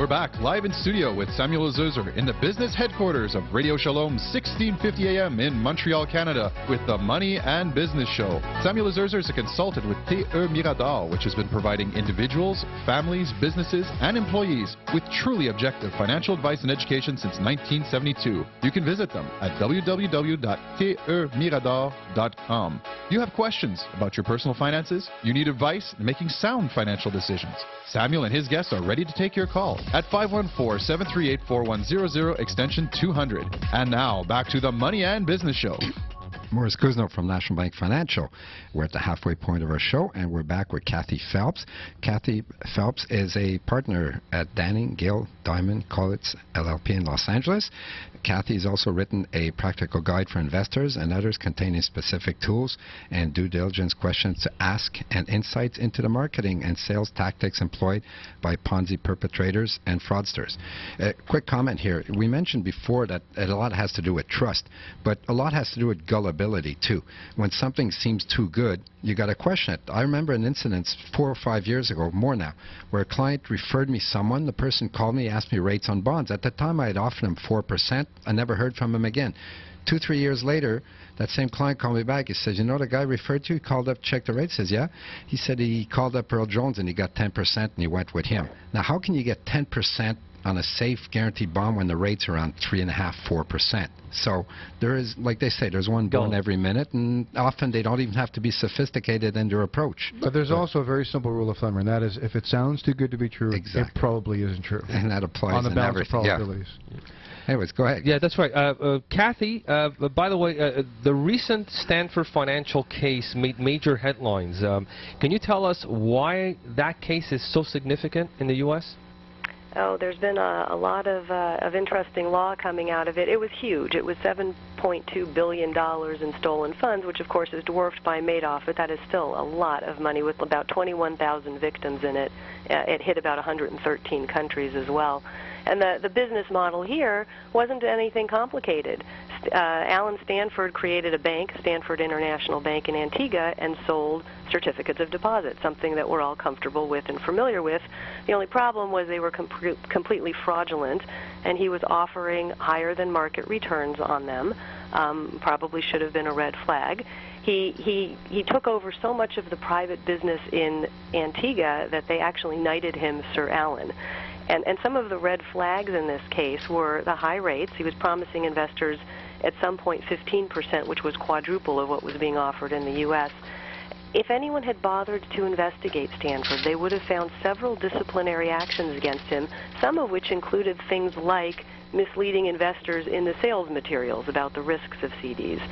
We're back live in studio with Samuel Zurzer in the business headquarters of Radio Shalom, 1650 AM in Montreal, Canada, with the Money and Business Show. Samuel Zurzer is a consultant with TE Mirador, which has been providing individuals, families, businesses, and employees with truly objective financial advice and education since 1972. You can visit them at www.temirador.com. You have questions about your personal finances? You need advice in making sound financial decisions? Samuel and his guests are ready to take your call at 514-738-4100 extension 200. And now, back to the Money and Business Show. Maurice Kuzno from National Bank Financial. We're at the halfway point of our show, and we're back with Kathy Phelps. Kathy Phelps is a partner at Danning, Gill, Diamond, Collins, LLP in Los Angeles. Kathy has also written a practical guide for investors and others containing specific tools and due diligence questions to ask and insights into the marketing and sales tactics employed by Ponzi perpetrators and fraudsters. Quick comment here. We mentioned before that a lot has to do with trust, but a lot has to do with gullibility too. When something seems too good, you got to question it. I remember an incident 4 or 5 years ago, more now, where a client referred me someone. The person called me, asked me rates on bonds. At the time, I had offered him 4%. I never heard from him again. 2, 3 years later, that same client called me back. He said, you know the guy referred to you? He called up, checked the rate. He says, yeah. He said he called up Earl Jones and he got 10% and he went with him. Now, how can you get 10% on a safe guaranteed bond when the rate's around 3.5%, 4%? So there is, like they say, there's one born every minute, and often they don't even have to be sophisticated in their approach. But there's also a very simple rule of thumb, and that is if it sounds too good to be true, it probably isn't true. And that applies on the in balance everything. of probabilities. Yeah. Anyways, go ahead. Yeah, that's right. Kathy, by the way, the recent Stanford Financial case made major headlines. Can you tell us why that case is so significant in the U.S.? Oh, there's been a lot of interesting law coming out of it. It was huge. It was $7.2 billion in stolen funds, which of course is dwarfed by Madoff, but that is still a lot of money with about 21,000 victims in it. It hit about 113 countries as well. And the business model here wasn't anything complicated. Alan Stanford created a bank, Stanford International Bank in Antigua, and sold certificates of deposit, something that we're all comfortable with and familiar with. The only problem was they were completely fraudulent, and he was offering higher than market returns on them. Probably should have been a red flag. He took over so much of the private business in Antigua that they actually knighted him Sir Alan. And some of the red flags in this case were the high rates. He was promising investors at some point 15%, which was quadruple of what was being offered in the U.S. If anyone had bothered to investigate Stanford, they would have found several disciplinary actions against him, some of which included things like misleading investors in the sales materials about the risks of CDs.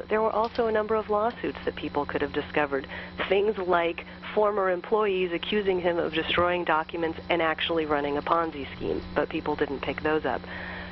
There were also a number of lawsuits that people could have discovered, things like former employees accusing him of destroying documents and actually running a Ponzi scheme, but people didn't pick those up.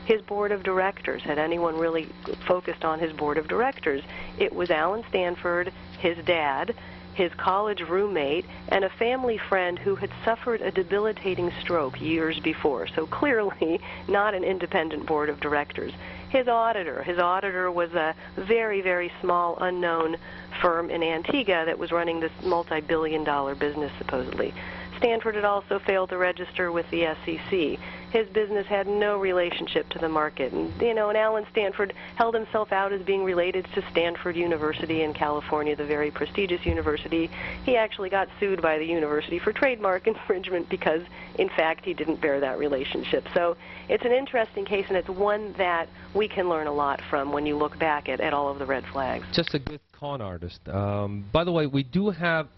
His board of directors, had anyone really focused on his board of directors, it was Alan Stanford, his dad, his college roommate, and a family friend who had suffered a debilitating stroke years before, so clearly not an independent board of directors. His auditor was a very, very small, unknown firm in Antigua that was running this multi-billion-dollar business, supposedly. Stanford had also failed to register with the SEC. His business had no relationship to the market. And Alan Stanford held himself out as being related to Stanford University in California, the very prestigious university. He actually got sued by the university for trademark infringement because, in fact, he didn't bear that relationship. So it's an interesting case, and it's one that we can learn a lot from when you look back at all of the red flags. Just a good con artist. By the way, we do have,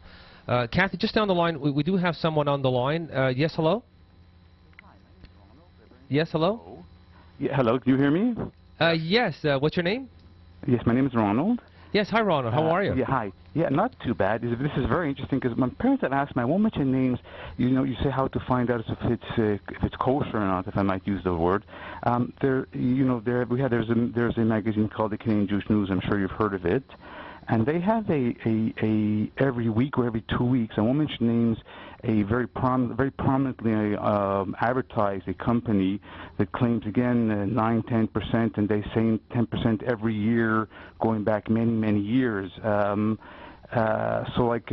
Kathy, just down the line, we do have someone on the line. Yes, hello? Yes, hello? Yeah, hello, do you hear me? Yes, what's your name? Yes, my name is Ronald. Yes, hi Ronald, how are you? Yeah, hi. Yeah, not too bad. This is very interesting because my parents have asked me, I won't mention names, you say how to find out if it's kosher or not, if I might use the word. There's a magazine called the Canadian Jewish News, I'm sure you've heard of it. And they have every week or every 2 weeks, I won't mention names, a very prominently advertised a company that claims again 9-10%, and they say 10% every year going back many years. So like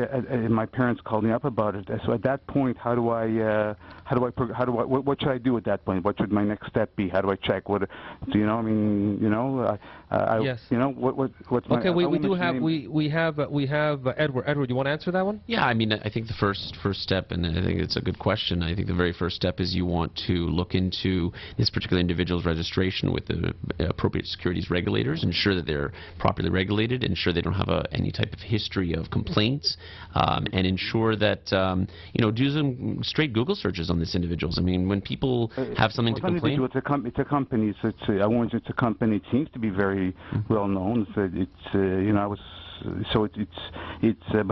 my parents called me up about it. So at that point, how do I what should I do at that point? What should my next step be? How do I check? What do you know? I mean, yes. What's my? Okay, we have Edward. Edward, you want to answer that one? Yeah, I mean, I think the first step, and I think it's a good question. I think the very first step is you want to look into this particular individual's registration with the appropriate securities regulators, ensure that they're properly regulated, ensure they don't have any type of history of complaints, and ensure that do some straight Google searches on these individuals. I mean, when people have something to complain, it's a company. It's a company. It seems to be very well known. But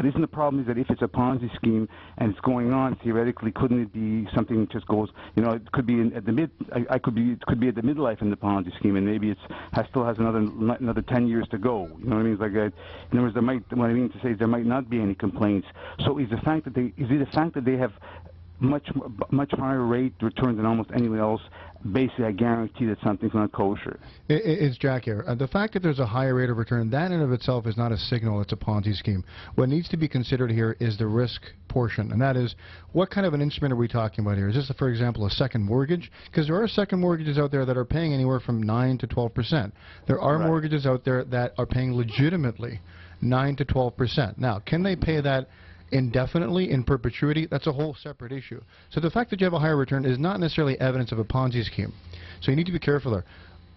isn't the problem is that if it's a Ponzi scheme and it's going on, theoretically, couldn't it be something that just goes? It could be at the it could be at the midlife in the Ponzi scheme, and maybe still has another 10 years to go. You know what I mean? It's like in other words, what I mean to say is there might not be any complaints. So is it the fact that they have much higher rate return than almost anyone else? Basically, I guarantee that something's not kosher. It's Jack here. The fact that there's a higher rate of return, that in of itself is not a signal it's a Ponzi scheme. What needs to be considered here is the risk portion, and that is, what kind of an instrument are we talking about here? Is this, for example, a second mortgage? Because there are second mortgages out there that are paying anywhere from 9 to 12%. There are mortgages out there that are paying legitimately 9 to 12%. Now, can they pay that indefinitely, in perpetuity? That's a whole separate issue. So the fact that you have a higher return is not necessarily evidence of a Ponzi scheme. So you need to be careful there.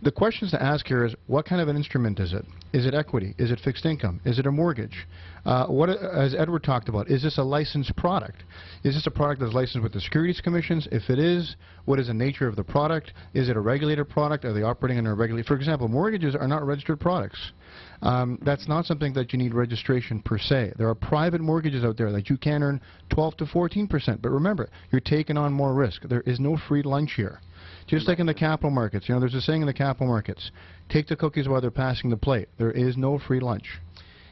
The questions to ask here is, what kind of an instrument is it? Is it equity? Is it fixed income? Is it a mortgage? As Edward talked about, is this a licensed product? Is this a product that's licensed with the securities commissions? If it is, what is the nature of the product? Is it a regulated product? Are they operating under a regulated? For example, mortgages are not registered products. That's not something that you need registration per se. There are private mortgages out there that you can earn 12 to 14%. But remember, you're taking on more risk. There is no free lunch here. Just like in the capital markets. There's a saying in the capital markets, take the cookies while they're passing the plate. There is no free lunch.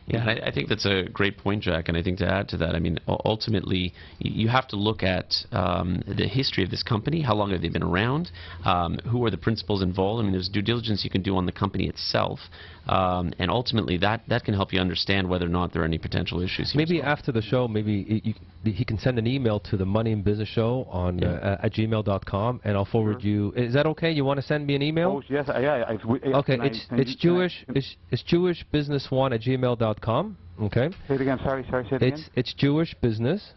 Yeah, and I think that's a great point, Jack, and I think to add to that, I mean, ultimately, you have to look at the history of this company. How long have they been around? Who are the principals involved? I mean, there's due diligence you can do on the company itself, and ultimately, that can help you understand whether or not there are any potential issues here. Maybe after the show, maybe he can send an email to the Money and Business Show on at gmail.com, and I'll forward you. Is that okay? You want to send me an email? Oh, yes, yeah. Okay, it's jewishbusiness1@gmail.com. Okay. Say it again. Sorry. Say it again. It's Jewish Business.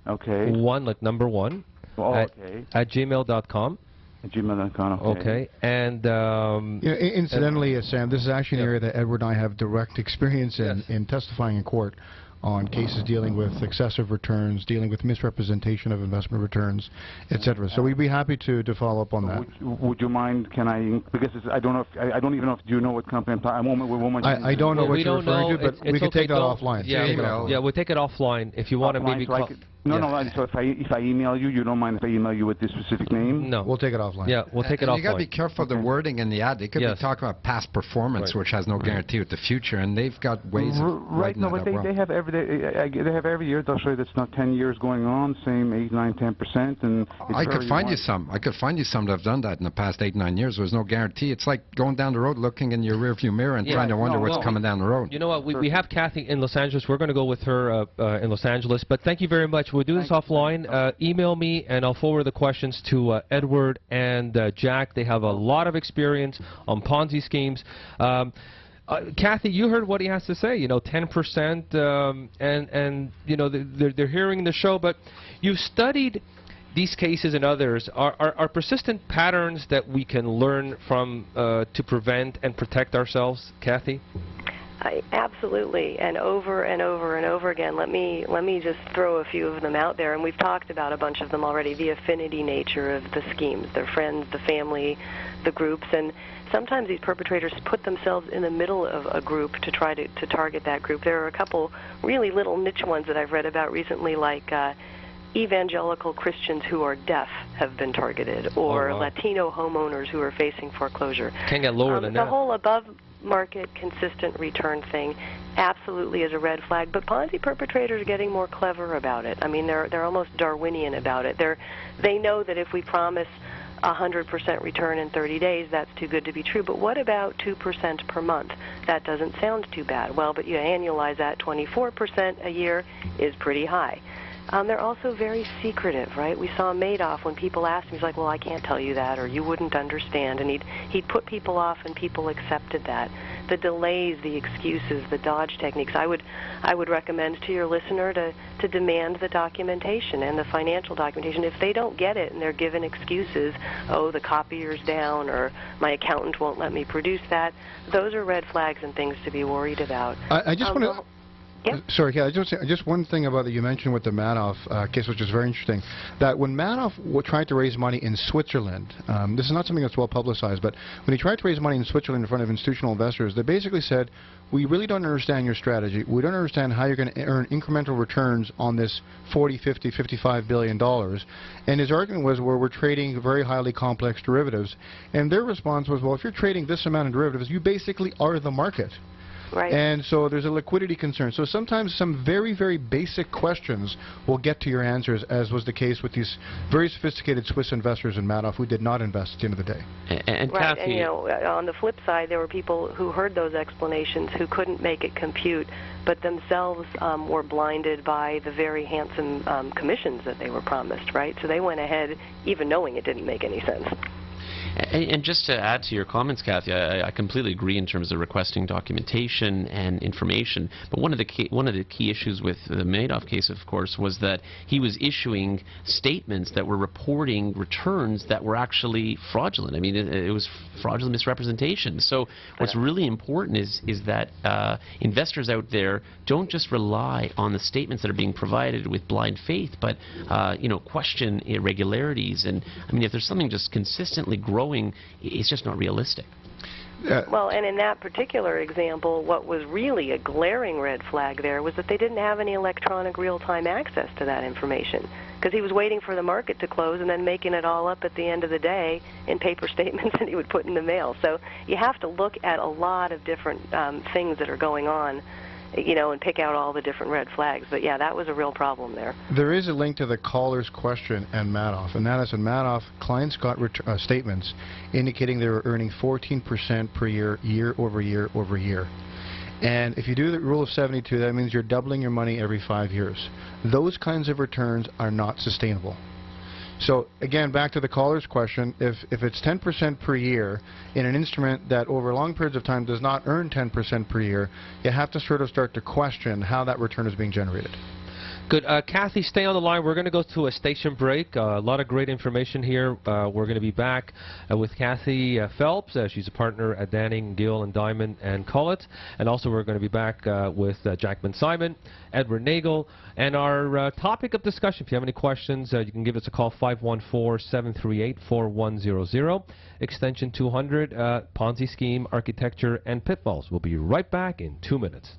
Okay. One, like number one. Oh, at At gmail.com. gmail.com. Okay. And incidentally, Sam, this is actually an area that Edward and I have direct experience in testifying in court on cases dealing with excessive returns, dealing with misrepresentation of investment returns, etc. So we'd be happy to follow up on that. Would you mind? Can I? Because I don't know. I don't even know if you know what company I'm talking. I don't know what you're referring to, but we can take that offline. Yeah, we'll take it offline if you want to maybe. No. So if I email you, you don't mind if I email you with this specific name? No. We'll take it offline. Yeah, we'll take it offline. You got to be careful of the wording in the ad. They could be talking about past performance, which has no guarantee with the future, and they've got ways of writing that up wrong. They have every year. They'll show you that's not 10 years going on, same 8, 9, 10%, and I could find you some that have done that in the past 8, 9 years. There's no guarantee. It's like going down the road, looking in your rearview mirror, and trying to wonder what's coming down the road. You know what? We have Kathy in Los Angeles. We're going to go with her in Los Angeles. But thank you very much. We'll do this offline. Email me, and I'll forward the questions to Edward and Jack. They have a lot of experience on Ponzi schemes. Kathy, you heard what he has to say. 10%, and they're hearing the show. But you've studied these cases and others. Are persistent patterns that we can learn from to prevent and protect ourselves, Kathy? Absolutely, and over and over and over again. Let me just throw a few of them out there, and we've talked about a bunch of them already. The affinity nature of the schemes, their friends, the family, the groups, and sometimes these perpetrators put themselves in the middle of a group to try to target that group. There are a couple really little niche ones that I've read about recently, like evangelical Christians who are deaf have been targeted, or Latino homeowners who are facing foreclosure. Can't get lower than that. The whole above-market consistent return thing absolutely is a red flag, but Ponzi perpetrators are getting more clever about it. I mean, they're almost Darwinian about it. They know that if we promise 100% return in 30 days, that's too good to be true. But what about 2% per month? That doesn't sound too bad. Well, but you annualize that, 24% a year is pretty high. They're also very secretive, right? We saw Madoff when people asked him, he's like, well, I can't tell you that, or you wouldn't understand, and he'd put people off, and people accepted that. The delays, the excuses, the dodge techniques. I would recommend to your listener to demand the documentation and the financial documentation. If they don't get it and they're given excuses, oh, the copier's down, or my accountant won't let me produce that, those are red flags and things to be worried about. I just want to... Yeah. Sorry, I just one thing about that you mentioned with the Madoff case, which is very interesting, that when Madoff tried to raise money in Switzerland, this is not something that's well publicized, but when he tried to raise money in Switzerland in front of institutional investors, they basically said, we really don't understand your strategy. We don't understand how you're going to earn incremental returns on this 40, 50, $55 billion. And his argument was, well, we're trading very highly complex derivatives. And their response was, well, if you're trading this amount of derivatives, you basically are the market. Right. And so there's a liquidity concern. So sometimes some very, very basic questions will get to your answers, as was the case with these very sophisticated Swiss investors in Madoff who did not invest at the end of the day. And right. Kathy, And, you know, on the flip side, there were people who heard those explanations who couldn't make it compute, but themselves were blinded by the very handsome commissions that they were promised, right? So they went ahead even knowing it didn't make any sense. And just to add to your comments, Kathy, I completely agree in terms of requesting documentation and information. But one of the key issues with the Madoff case, of course, was that he was issuing statements that were reporting returns that were actually fraudulent. I mean, it was fraudulent misrepresentation. So what's really important is that investors out there don't just rely on the statements that are being provided with blind faith, but you know, question irregularities. And I mean, if there's something just consistently growing, it's just not realistic. Well, and in that particular example, what was really a glaring red flag there was that they didn't have any electronic real-time access to that information, because he was waiting for the market to close and then making it all up at the end of the day in paper statements that he would put in the mail. So you have to look at a lot of different things that are going on, you know, and pick out all the different red flags. But yeah, that was a real problem there. There is a link to the caller's question and Madoff, and that is in Madoff, clients got statements indicating they were earning 14% per year, year over year over year. And if you do the rule of 72, that means you're doubling your money every 5 years. Those kinds of returns are not sustainable. So again, back to the caller's question, if it's 10% per year in an instrument that over long periods of time does not earn 10% per year, you have to sort of start to question how that return is being generated. Good. Kathy, stay on the line. We're going to go to a station break. A lot of great information here. We're going to be back with Kathy Phelps. She's a partner at Danning, Gill, and Diamond and Collett. And also we're going to be back with Jackman Simon, Edward Nagel. And our topic of discussion, if you have any questions, you can give us a call, 514-738-4100, extension 200, Ponzi scheme, architecture, and pitfalls. We'll be right back in 2 minutes.